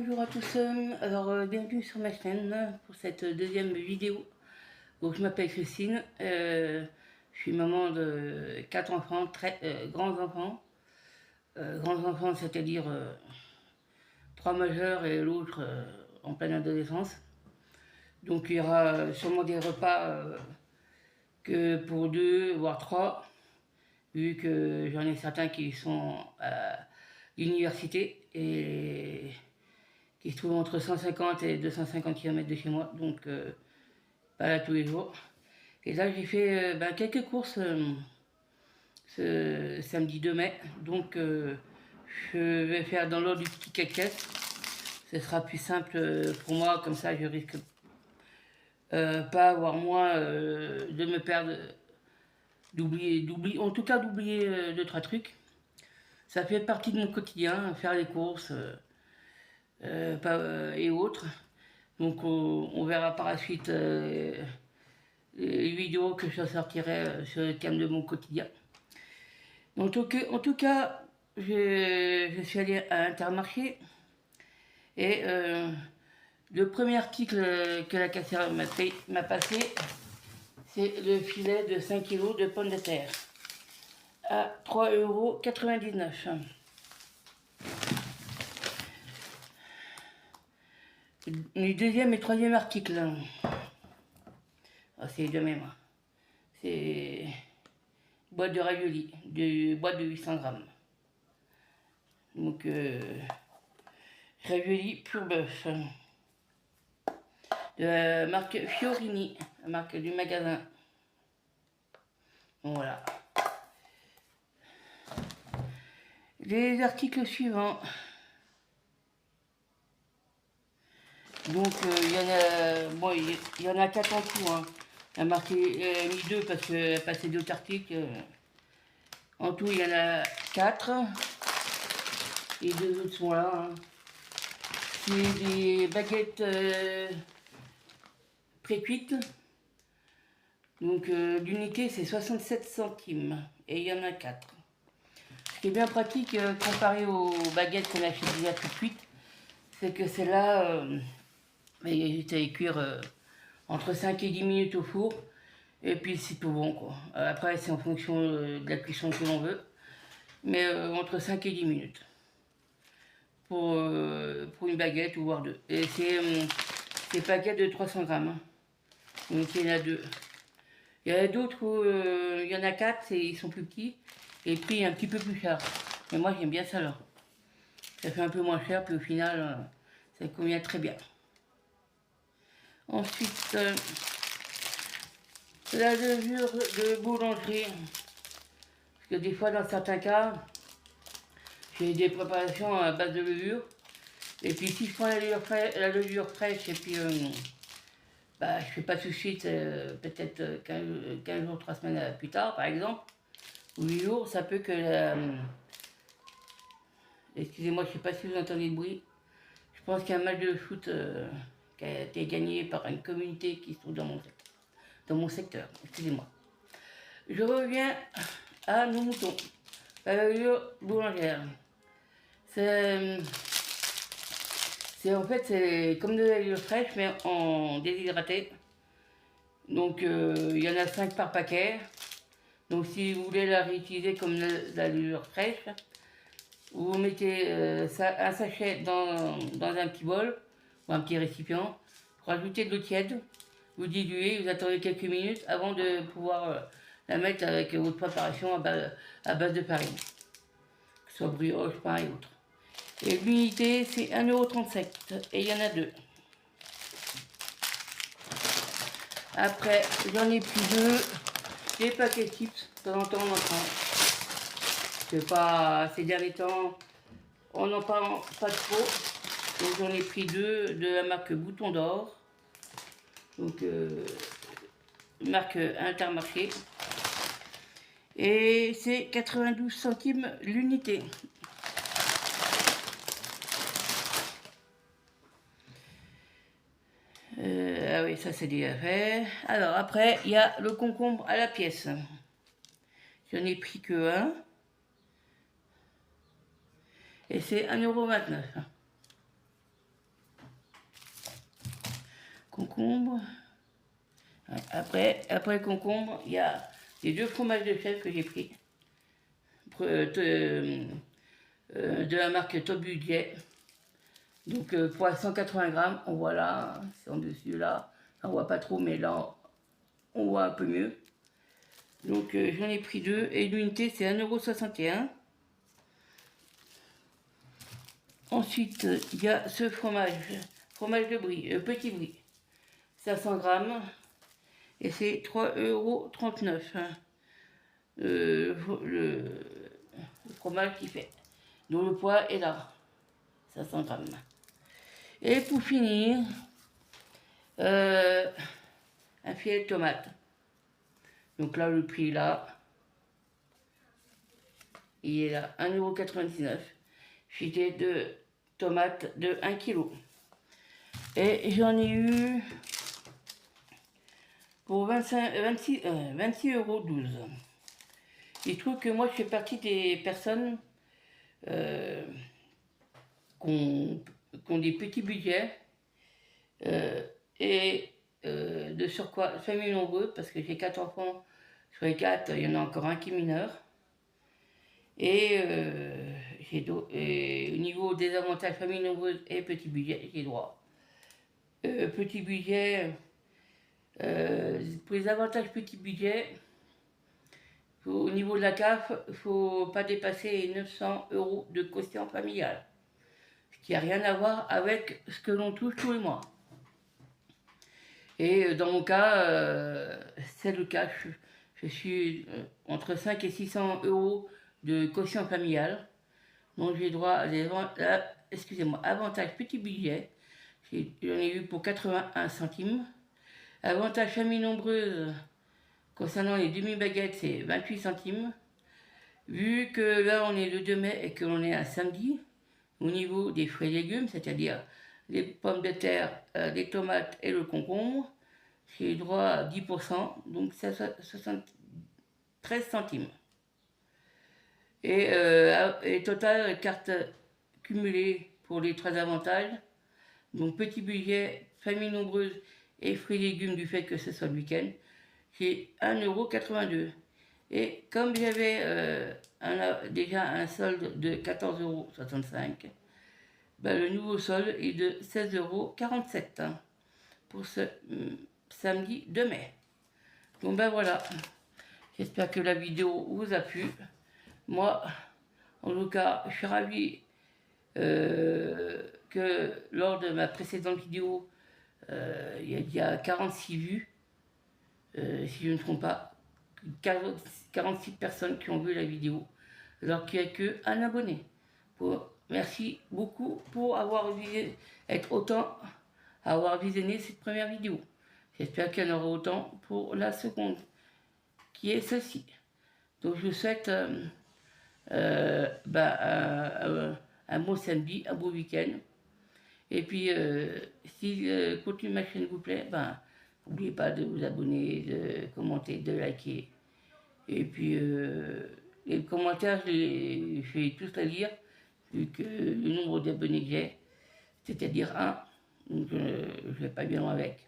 Bonjour à tous, alors bienvenue sur ma chaîne pour cette deuxième vidéo. Donc je m'appelle Christine, je suis maman de 4 enfants, très grands enfants. Grands enfants, c'est-à-dire 3 majeurs et l'autre en pleine adolescence. Donc il y aura sûrement des repas que pour 2 voire 3, vu que j'en ai certains qui sont à l'université et qui se trouve entre 150 et 250 km de chez moi, donc pas là tous les jours. Et là j'ai fait quelques courses ce samedi 2 mai, donc je vais faire dans l'ordre du petit caisse. Ce sera plus simple pour moi, comme ça je risque pas avoir moins de me perdre, d'oublier, en tout cas d'oublier 2-3 trucs. Ça fait partie de mon quotidien, faire les courses et autres. Donc on verra par la suite les vidéos que je sortirai sur le thème de mon quotidien. Donc, en tout cas, je suis allé à Intermarché et le premier article que la caissière m'a passé, c'est le filet de 5 kg de pommes de terre à 3,99 €. Le deuxième et troisième article, c'est de même. C'est boîte de raviolis, boîte de 800 grammes. Donc, raviolis pur bœuf. De la marque Fiorini, la marque du magasin. Donc, voilà. Les articles suivants. Donc, il y en a 4 en tout. Hein. Elle a mis 2 parce qu'elle a passé d'autres articles. En tout, il y en a 4. Et 2 autres sont là. Hein. C'est des baguettes pré-cuites. Donc, l'unité, c'est 67 centimes. Et il y en a 4. Ce qui est bien pratique comparé aux baguettes qu'on achète déjà tout de suite, c'est que celle-là, il y a juste à les cuire entre 5 et 10 minutes au four. Et puis c'est tout bon quoi. Après c'est en fonction de la cuisson que l'on veut. Mais entre 5 et 10 minutes. Pour une baguette ou voire 2. Et c'est paquets de 300 grammes. Hein. Donc il y en a 2. Il y en a d'autres où il y en a 4 et ils sont plus petits. Et le prix est un petit peu plus cher. Mais moi j'aime bien ça là. Ça fait un peu moins cher, puis au final ça convient très bien. Ensuite, la levure de boulangerie. Parce que des fois, dans certains cas, j'ai des préparations à base de levure. Et puis si je prends la levure fraîche et puis je fais pas tout de suite, peut-être 15 jours, 3 semaines plus tard par exemple, ou 8 jours, ça peut que excusez-moi, je sais pas si vous entendez le bruit. Je pense qu'il y a un match de foot qui a été gagné par une communauté qui se trouve dans mon secteur, excusez-moi. Je reviens à nos moutons. La levure boulangère. C'est en fait c'est comme de la levure fraîche mais en déshydraté. Donc il y en a 5 par paquet. Donc si vous voulez la réutiliser comme la levure fraîche, vous mettez un sachet dans un petit bol ou un petit récipient, rajoutez de l'eau tiède, vous diluez, vous attendez quelques minutes avant de pouvoir la mettre avec votre préparation à base de farine, que ce soit brioche, pain et autres. Et l'unité c'est 1,37 € et il y en a 2. Après j'en ai pris 2, des paquets de chips, de temps en temps on en prend. C'est pas, ces derniers temps, on n'en parle pas trop. Donc j'en ai pris 2 de la marque Bouton d'Or. Donc marque Intermarché. Et c'est 92 centimes l'unité. Ah oui, ça c'est déjà fait. Alors après, il y a le concombre à la pièce. J'en ai pris que 1. Et c'est 1,29 €. concombre. Après le concombre, il y a les 2 fromages de chèvre que j'ai pris. De la marque Top Budget. Donc pour 180 grammes, on voit là, c'est en dessus là. On voit pas trop, mais là, on voit un peu mieux. Donc j'en ai pris 2 et l'unité c'est 1,61 €. Ensuite, il y a ce fromage de brie, petit brie, 500 grammes, et c'est 3,39 €. Le fromage qui fait. Donc le poids est là, 500 grammes. Et pour finir, un filet de tomate. Donc là, le prix là, il est là, 1,99 €. Filet de tomates de 1 kg. Et j'en ai eu pour 26,12 €. Il trouve que moi, je fais partie des personnes qui ont des petits budgets et de surcroît famille nombreuse, parce que j'ai 4 enfants, sur les 4, il y en a encore un qui est mineur. Et au niveau des avantages famille nombreuse et petit budget, j'ai droit. Petit budget, pour les avantages petit budget, au niveau de la CAF, il ne faut pas dépasser les 900 € de quotient familial. Ce qui n'a rien à voir avec ce que l'on touche tous les mois. Et dans mon cas, c'est le cas. Je suis entre 5 et 600 € de quotient familial. Donc j'ai droit à des avantages petit budget. J'en ai eu pour 81 centimes. Avantage famille nombreuse, concernant les demi-baguettes, c'est 28 centimes. Vu que là on est le 2 mai et que l'on est un samedi, au niveau des fruits et légumes, c'est-à-dire les pommes de terre, les tomates et le concombre, j'ai droit à 10%, donc c'est 73 centimes. Et total, carte cumulée pour les 3 avantages, donc petit budget, famille nombreuse et fruits et légumes du fait que ce soit le week-end, c'est 1,82 €. Et comme j'avais déjà un solde de 14,65 €, ben le nouveau solde est de 16,47 € pour ce samedi 2 mai. Donc ben voilà, j'espère que la vidéo vous a plu. Moi, en tout cas, je suis ravi que lors de ma précédente vidéo, il y a 46 vues, si je ne me trompe pas, 46 personnes qui ont vu la vidéo, alors qu'il n'y a qu'un abonné. Merci beaucoup pour avoir visionné cette première vidéo. J'espère qu'il y en aura autant pour la seconde, qui est celle-ci. Donc je vous souhaite un bon samedi, un beau week-end. Et puis, si le contenu de ma chaîne vous plaît, n'oubliez pas de vous abonner, de commenter, de liker. Et puis, les commentaires, je vais tous les lire, vu que le nombre d'abonnés que j'ai, c'est-à-dire 1, donc je ne vais pas bien loin avec.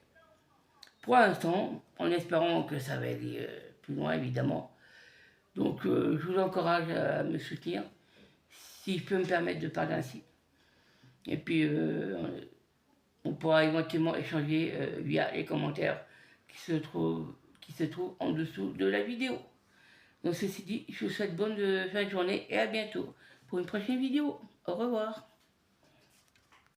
Pour l'instant, en espérant que ça va aller plus loin, évidemment. Donc, je vous encourage à me soutenir, si je peux me permettre de parler ainsi. Et puis, on pourra éventuellement échanger via les commentaires qui se trouvent en dessous de la vidéo. Donc, ceci dit, je vous souhaite bonne fin de journée et à bientôt pour une prochaine vidéo. Au revoir.